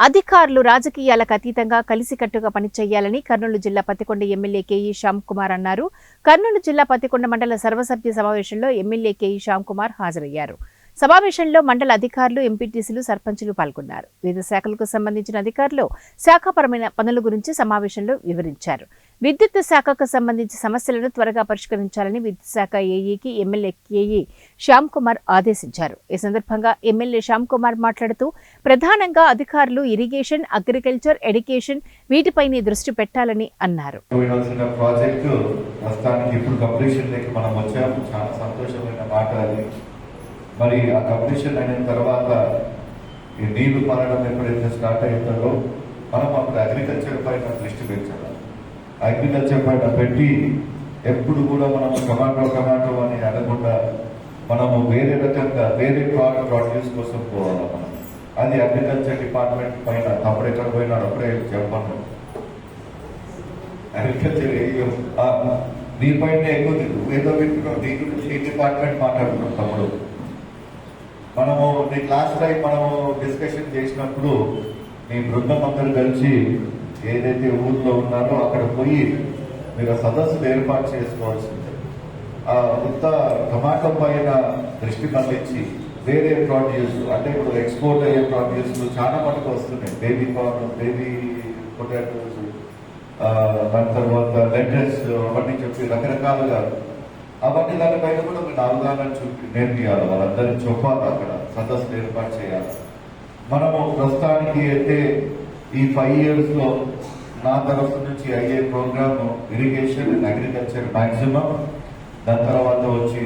అధికారులు రాజకీయాలకు అతీతంగా కలిసికట్టుగా పనిచేయాలని కర్నూలు జిల్లా పత్తికొండ ఎమ్మెల్యే కేఈ శ్యామ్ కుమార్ అన్నారు. కర్నూలు జిల్లా పత్తికొండ మండల సర్వసభ్య సమావేశంలో ఎమ్మెల్యే కేఈ శ్యామ్ కుమార్ హాజరయ్యారు. సమావేశంలో మండల అధికారులు, ఎంపీటీసీలు, సర్పంచులు పాల్గొన్నారు. వివిధ శాఖలకు సంబంధించిన అధికారులు శాఖాపరమైన పనుల గురించి సమావేశంలో వివరించారు. విద్యుత్ శాఖకు సంబంధించి సమస్యలను త్వరగా పరిష్కరించాలని విద్యుత్ శాఖ ఏఈకి ఎమ్మెల్యే కేఈ శ్యామ్ కుమార్ ఆదేశించారు. ఈ సందర్భంగా ఎమ్మెల్యే శ్యామ్ కుమార్ మాట్లాడుతూ ప్రధానంగా అధికారులు ఇరిగేషన్, అగ్రికల్చర్, ఎడ్యుకేషన్ వీటిపైనే దృష్టి పెట్టాలని అన్నారు. మరి ఆ కంప్లీషన్ అయిన తర్వాత ఈ నీళ్లు పారడం ఎప్పుడైతే స్టార్ట్ అవుతుందో మనం అప్పుడు అగ్రికల్చర్ పైన దృష్టి పెంచాలి. అగ్రికల్చర్ పైన పెట్టి ఎప్పుడు కూడా మనం టమాటో అని అనకుండా మనము వేరే రకంగా వేరే ప్రొడ్యూస్ కోసం పోవాలి. మనం అది అగ్రికల్చర్ డిపార్ట్మెంట్ పైన అప్పుడు ఎక్కడ పోయినా అప్పుడే చెప్పాను. అగ్రికల్చర్ దీనిపైన ఎక్కువ ఏదో పెట్టుకున్నాం, దీని గురించి ఈ డిపార్ట్మెంట్ మాట్లాడుతున్నాం. తమ్ముడు మనము లాస్ట్ టైం మనము డిస్కషన్ చేసినప్పుడు మీ బృందం అందరూ కలిసి ఏదైతే ఊర్లో ఉన్నారో అక్కడ పోయి మీరు సదస్సులు ఏర్పాటు చేసుకోవాల్సిందే. కొత్త టమాటో పైన దృష్టి మళ్లించి వేరే ప్రొడ్యూస్ అంటే ఇప్పుడు ఎక్స్పోర్ట్ అయ్యే ప్రొడ్యూస్ చాలా మటుకు వస్తున్నాయి. బేబీ కార్న్, బేబీ పొటాటోస్, దాని తర్వాత లెటర్స్ అవన్నీ చెప్పి రకరకాలుగా అవన్నీ దానిపైన కూడా మీరు అవగాహన నేర్పియాలి. వాళ్ళందరినీ చెప్పాలి, అక్కడ సదస్సులు ఏర్పాటు చేయాలి. మనము ప్రస్తుతానికి అయితే ఈ 5 years లో నా తరఫు నుంచి అయ్యే programme irrigation and agriculture maximum, దాని తర్వాత వచ్చి